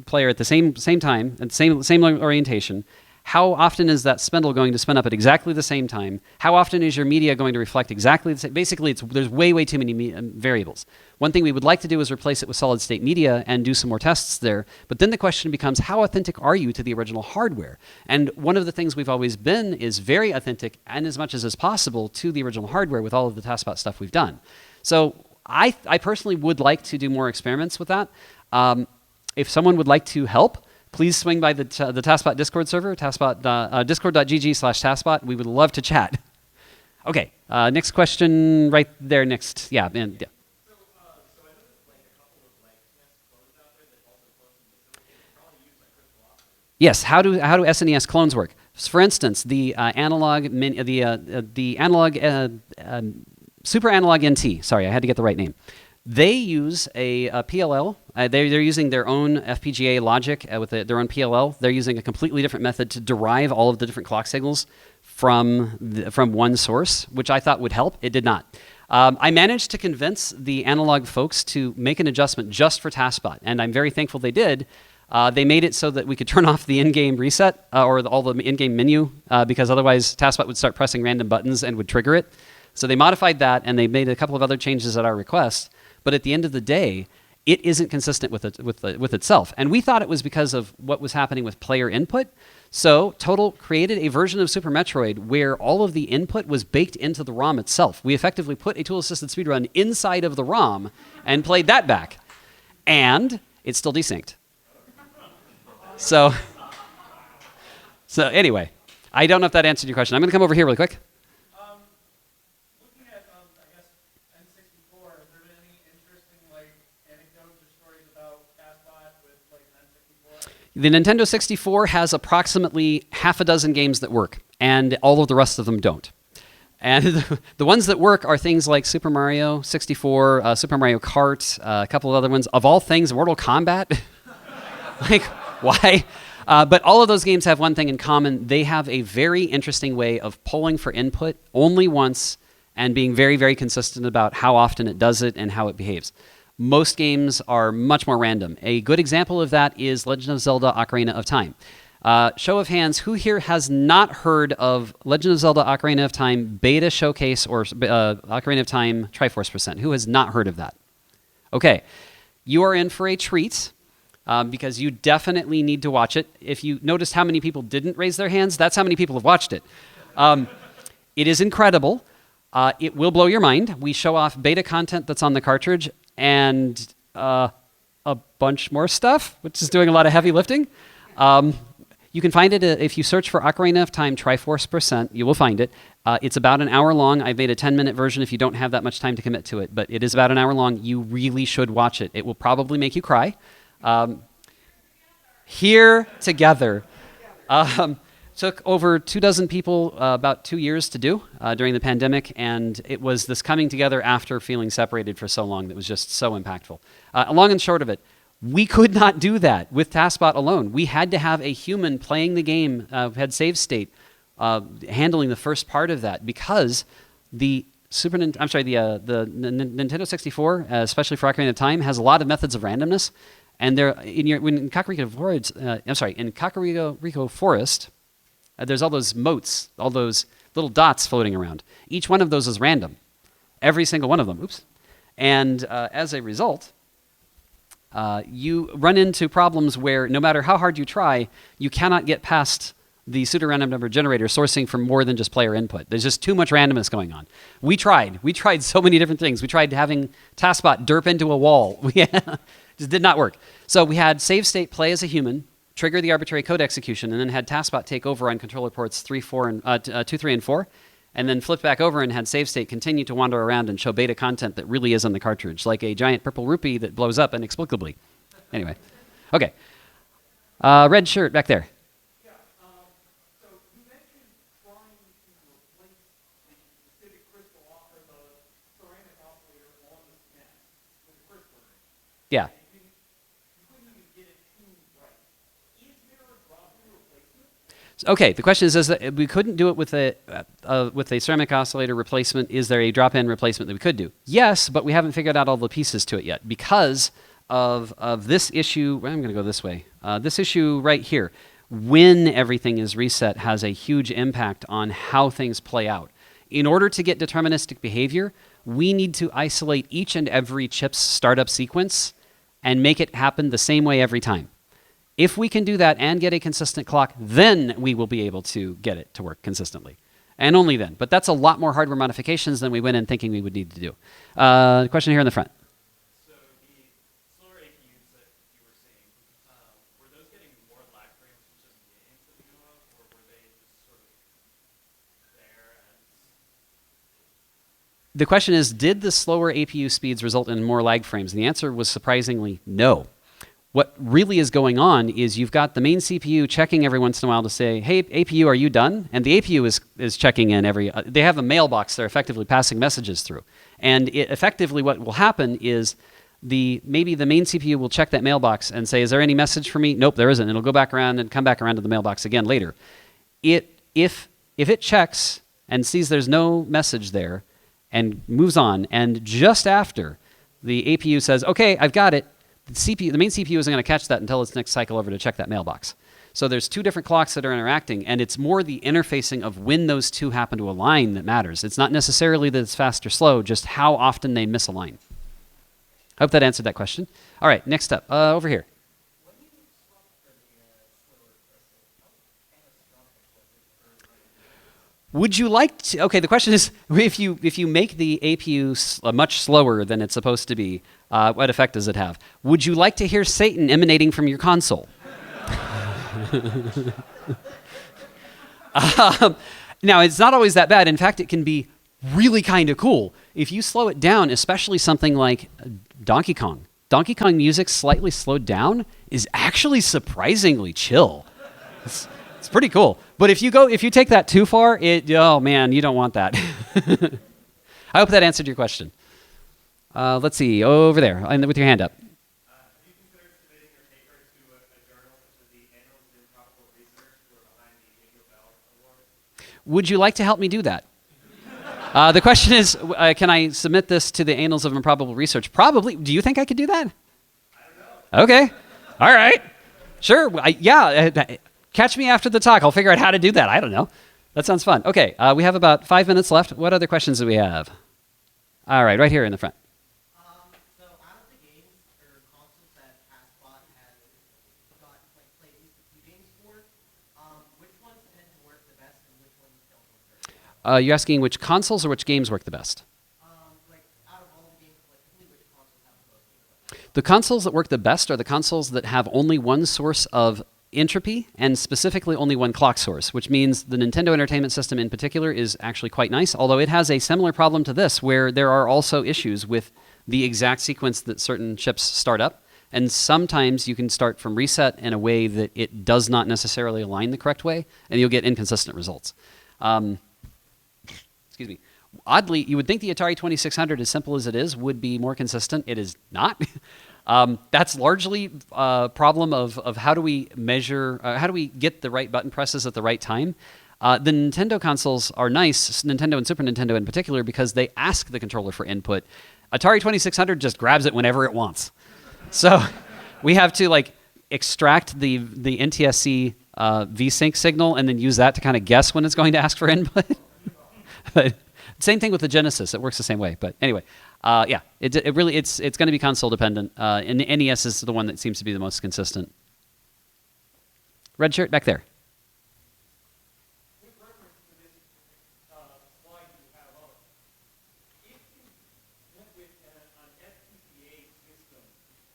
player at the same time, at the same orientation? How often is that spindle going to spin up at exactly the same time? How often is your media going to reflect exactly the same? Basically, there's way too many variables. One thing we would like to do is replace it with solid-state media and do some more tests there. But then the question becomes, how authentic are you to the original hardware? And one of the things we've always been is very authentic, and as much as is possible, to the original hardware with all of the TASBot stuff we've done. So I personally would like to do more experiments with that. If someone would like to help, please swing by the TASBot Discord server, discord.gg/TASBot. We would love to chat. Okay, next question right there next. Yeah, and, yeah. Yes, how do SNES clones work? For instance, the Super Analog NT. Sorry, I had to get the right name. They use a PLL. They're using their own FPGA logic with their own PLL. They're using a completely different method to derive all of the different clock signals from one source, which I thought would help. It did not. I managed to convince the analog folks to make an adjustment just for TASBot, and I'm very thankful they did. They made it so that we could turn off the in-game reset or all the in-game menu because otherwise TASBot would start pressing random buttons and would trigger it. So they modified that, and they made a couple of other changes at our request. But at the end of the day, it isn't consistent with itself. And we thought it was because of what was happening with player input. So Total created a version of Super Metroid where all of the input was baked into the ROM itself. We effectively put a tool-assisted speedrun inside of the ROM and played that back. And it's still desynced. So anyway, I don't know if that answered your question. I'm going to come over here really quick. Looking at, I guess, N64, has there been any interesting anecdotes or stories about TASBot with N64? The Nintendo 64 has approximately half a dozen games that work, and all of the rest of them don't. And the ones that work are things like Super Mario 64, Super Mario Kart, a couple of other ones. Of all things, Mortal Kombat. Why? But all of those games have one thing in common. They have a very interesting way of polling for input only once and being very consistent about how often it does it and how it behaves. Most games are much more random. A good example of that is Legend of Zelda Ocarina of Time. Show of hands, who here has not heard of Legend of Zelda Ocarina of Time Beta Showcase or Ocarina of Time Triforce %? Who has not heard of that? Okay, you are in for a treat. Because you definitely need to watch it. If you noticed how many people didn't raise their hands, that's how many people have watched it. It is incredible. It will blow your mind. We show off beta content that's on the cartridge and a bunch more stuff, which is doing a lot of heavy lifting. You can find it if you search for Ocarina of Time Triforce %, you will find it. It's about an hour long. I've made a 10-minute version if you don't have that much time to commit to it, but it is about an hour long. You really should watch it. It will probably make you cry. Here together. Took over 24 people about 2 years to do during the pandemic, and it was this coming together after feeling separated for so long that was just so impactful. Long and short of it, we could not do that with TASBot alone. We had to have a human playing the game, had save state, handling the first part of that because the Nintendo 64, especially for Ocarina of Time, has a lot of methods of randomness. And in Kakariko Forest, there's all those motes, all those little dots floating around. Each one of those is random, every single one of them. Oops. And as a result, you run into problems where no matter how hard you try, you cannot get past the pseudo-random number generator sourcing from more than just player input. There's just too much randomness going on. We tried so many different things. We tried having TASBot derp into a wall. Just did not work. So we had save state play as a human, trigger the arbitrary code execution, and then had TASBot take over on controller ports 2, 3, and 4, and then flipped back over and had save state continue to wander around and show beta content that really is on the cartridge, like a giant purple rupee that blows up inexplicably. Anyway, okay. Red shirt back there. So you mentioned trying to replace the specific crystal or the ceramic oscillator on the SNES with a crystal. Yeah. Okay, the question is that we couldn't do it with a ceramic oscillator replacement. Is there a drop-in replacement that we could do? Yes, but we haven't figured out all the pieces to it yet because of this issue. Well, I'm going to go this way. This issue right here. when everything is reset has a huge impact on how things play out. In order to get deterministic behavior, we need to isolate each and every chip's startup sequence and make it happen the same way every time. If we can do that and get a consistent clock, then we will be able to get it to work consistently. And only then. But that's a lot more hardware modifications than we went in thinking we would need to do. Question here in the front. So the slower APUs that you were seeing, were those getting more lag frames from just games that we know of, or were they just sort of there as... The question is, did the slower APU speeds result in more lag frames? And the answer was surprisingly no. What really is going on is you've got the main CPU checking every once in a while to say, hey, APU, are you done? And the APU is checking in every... they have a mailbox they're effectively passing messages through. And effectively what will happen is maybe the main CPU will check that mailbox and say, is there any message for me? Nope, there isn't. It'll go back around and come back around to the mailbox again later. If it checks and sees there's no message there and moves on, and just after the APU says, okay, I've got it, the main CPU isn't going to catch that until its next cycle over to check that mailbox. So there's two different clocks that are interacting, and it's more the interfacing of when those two happen to align that matters. It's not necessarily that it's fast or slow, just how often they misalign. I hope that answered that question. All right, next up, over here. Would you like to, okay, the question is, if you make the APU much slower than it's supposed to be, what effect does it have? Would you like to hear Satan emanating from your console? Now, it's not always that bad. In fact, it can be really kind of cool. If you slow it down, especially something like Donkey Kong. Donkey Kong music slightly slowed down is actually surprisingly chill. It's pretty cool. But if you take that too far, oh man, you don't want that. I hope that answered your question. Let's see, over there, with your hand up. Have you considered submitting your paper to a journal such as the Panelists in Probable Research, who are behind the Jingle Bell Award? Would you like to help me do that? The question is, can I submit this to the Annals of Improbable Research? Probably. Do you think I could do that? I don't know. Okay. All right. Sure. Catch me after the talk. I'll figure out how to do that. I don't know. That sounds fun. Okay. We have about 5 minutes left. What other questions do we have? All right here in the front. So out of the games or consoles that TASBot has got played at least a few games for, which ones tend to work the best and which ones don't work the best? You're asking which consoles or which games work the best? Out of all the games collectively, which consoles have the most? The consoles that work the best are the consoles that have only one source of entropy and specifically only one clock source, which means the Nintendo Entertainment System in particular is actually quite nice, although it has a similar problem to this where there are also issues with the exact sequence that certain chips start up. And sometimes you can start from reset in a way that it does not necessarily align the correct way, and you'll get inconsistent results. Excuse me. Oddly, you would think the Atari 2600, as simple as it is, would be more consistent. It is not. That's largely a problem of how do we measure, how do we get the right button presses at the right time. The Nintendo consoles are nice, Nintendo and Super Nintendo in particular, because they ask the controller for input. Atari 2600 just grabs it whenever it wants. So we have to extract the NTSC VSync signal and then use that to kind of guess when it's going to ask for input. But same thing with the Genesis. It works the same way. But anyway, it's going to be console dependent. And the NES is the one that seems to be the most consistent. Red shirt back there. With reference to this slide you have up, if you went with an FPGA system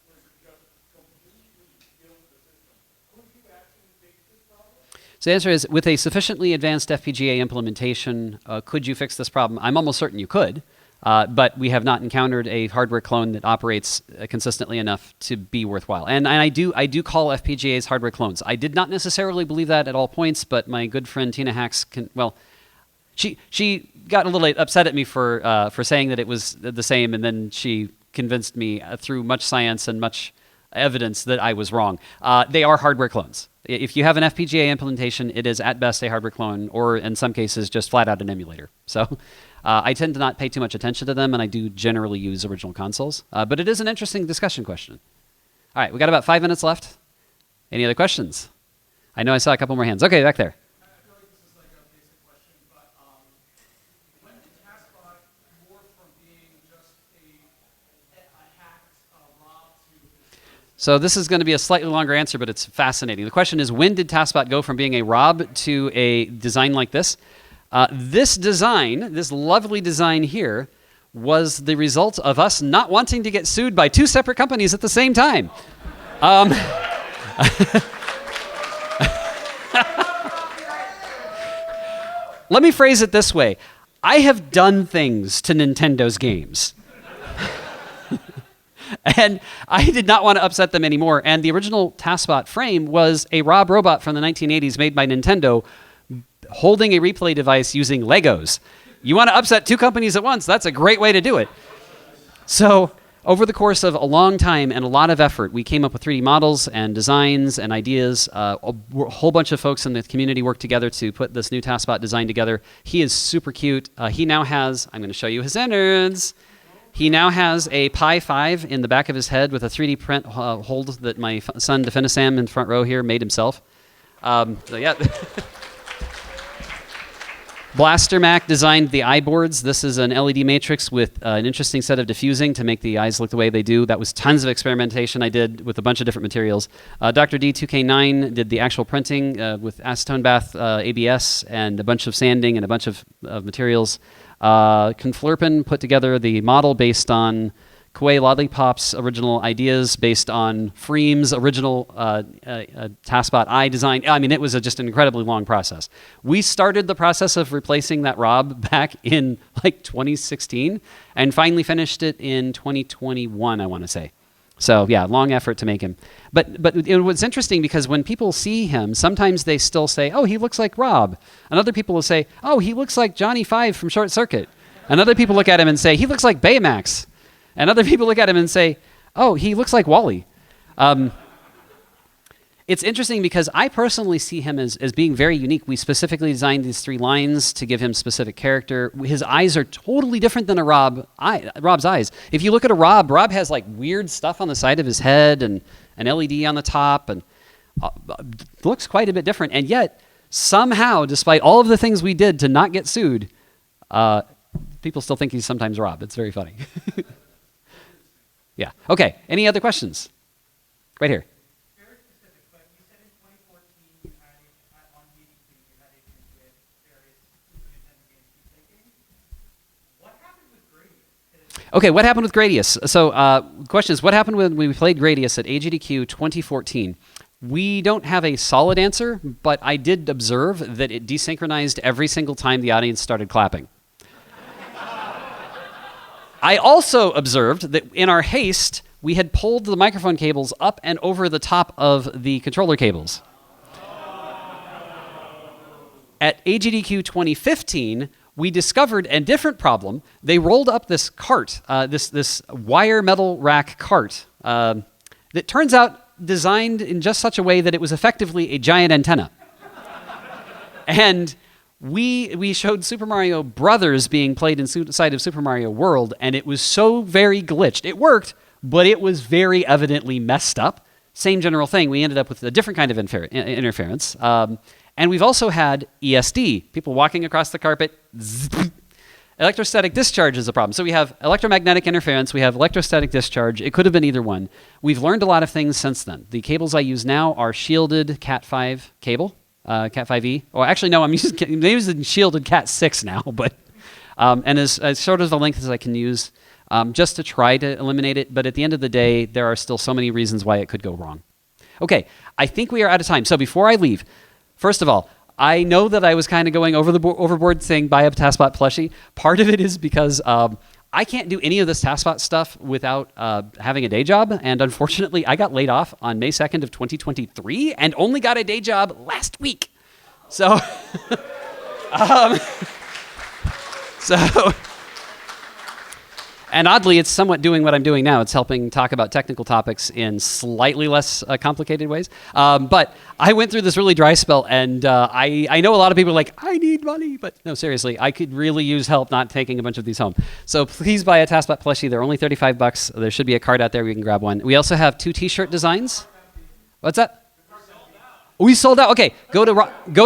where you just completely build the system, could you actually fix this problem? So the answer is, with a sufficiently advanced FPGA implementation, could you fix this problem? I'm almost certain you could, but we have not encountered a hardware clone that operates consistently enough to be worthwhile. And I do call FPGAs hardware clones. I did not necessarily believe that at all points, but my good friend Tina Hacks she got a little upset at me for saying that it was the same, and then she convinced me through much science and much evidence that I was wrong. They are hardware clones. If you have an FPGA implementation, it is at best a hardware clone, or in some cases just flat out an emulator. So I tend to not pay too much attention to them, and I do generally use original consoles. But it is an interesting discussion question. All right, we got about 5 minutes left. Any other questions? I know I saw a couple more hands. Okay, back there. I feel like this is like a basic question, but when did TASBot morph from being just a hacked ROB to So this is going to be a slightly longer answer, but it's fascinating. The question is, when did TASBot go from being a ROB to a design like this? This design, this lovely design here, was the result of us not wanting to get sued by two separate companies at the same time. Let me phrase it this way. I have done things to Nintendo's games. And I did not want to upset them anymore. And the original TASBot frame was a ROB robot from the 1980s made by Nintendo holding a replay device using Legos. You want to upset two companies at once, that's a great way to do it. So over the course of a long time and a lot of effort, we came up with 3D models and designs and ideas. A whole bunch of folks in the community worked together to put this new TASBot design together. He is super cute. He now has, I'm going to show you his innards. He now has a Pi 5 in the back of his head with a 3D print hold that my son, Definisam, in the front row here, made himself. So yeah. Blaster Mac designed the eye boards. This is an LED matrix with an interesting set of diffusing to make the eyes look the way they do. That was tons of experimentation I did with a bunch of different materials. Dr. D2K9 did the actual printing with acetone bath ABS and a bunch of sanding and a bunch of materials. Conflurpin put together the model based on Koei Lollipop's original ideas, based on Freem's original TASBot eye design. I mean, it was just an incredibly long process. We started the process of replacing that ROB back in like 2016 and finally finished it in 2021, I want to say. So yeah, long effort to make him. But it was interesting because when people see him, sometimes they still say, oh, he looks like Rob. And other people will say, oh, he looks like Johnny Five from Short Circuit. And other people look at him and say, he looks like Baymax. And other people look at him and say, oh, he looks like Wally. It's interesting because I personally see him as being very unique. We specifically designed these 3 lines to give him specific character. His eyes are totally different than a Rob's eyes. If you look at a Rob has like weird stuff on the side of his head and an LED on the top, and looks quite a bit different. And yet, somehow, despite all of the things we did to not get sued, people still think he's sometimes Rob. It's very funny. Yeah. Okay. Any other questions? Right here. very specific, but you said in 2014 you had on DDQ you had a with various Super Nintendo games. Keep thinking, what happened with Gradius? Okay, what happened with Gradius? So the question is, what happened when we played Gradius at AGDQ 2014? We don't have a solid answer, but I did observe that it desynchronized every single time the audience started clapping. I also observed that in our haste, we had pulled the microphone cables up and over the top of the controller cables. At AGDQ 2015, we discovered a different problem. They rolled up this cart, this wire metal rack cart, that turns out designed in just such a way that it was effectively a giant antenna. And we showed Super Mario Brothers being played inside of Super Mario World, and it was so very glitched. It worked, but it was very evidently messed up. Same general thing. We ended up with a different kind of interference. And we've also had ESD, people walking across the carpet. Electrostatic discharge is a problem. So we have electromagnetic interference, we have electrostatic discharge. It could have been either one. We've learned a lot of things since then. The cables I use now are shielded Cat5 cable. Cat5e. Or actually, no, I'm using shielded Cat6 now, but and as short of the length as I can use, just to try to eliminate it. But at the end of the day, there are still so many reasons why it could go wrong. Okay, I think we are out of time. So before I leave, first of all, I know that I was kind of going overboard saying buy a TASBot plushie. Part of it is because I can't do any of this TASBot stuff without having a day job, and unfortunately, I got laid off on May 2nd of 2023 and only got a day job last week. So, and oddly, it's somewhat doing what I'm doing now. It's helping talk about technical topics in slightly less complicated ways. But I went through this really dry spell, and I know a lot of people are like, I need money. But no, seriously, I could really use help not taking a bunch of these home. So please buy a TASBot plushie. They're only $35. There should be a card out there where you can grab one. We also have 2 T-shirt designs. What's that? We sold out. Okay, go to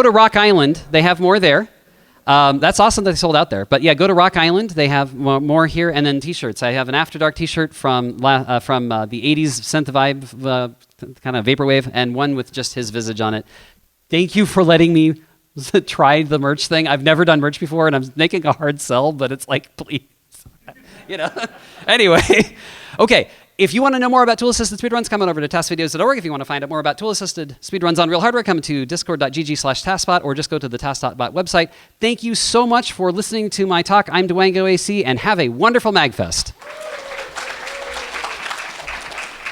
Rock Island. They have more there. That's awesome that they sold out there. But yeah, go to Rock Island. They have more here, and then T-shirts. I have an After Dark T-shirt from the '80s synth vibe, kind of vaporwave, and one with just his visage on it. Thank you for letting me try the merch thing. I've never done merch before, and I'm making a hard sell, but it's like, please, Anyway, okay. If you want to know more about tool-assisted speedruns, come on over to tasvideos.org. If you want to find out more about tool-assisted speedruns on real hardware, come to discord.gg/TASBot or just go to the TASBot website. Thank you so much for listening to my talk. I'm dwangoAC, and have a wonderful MAGFest.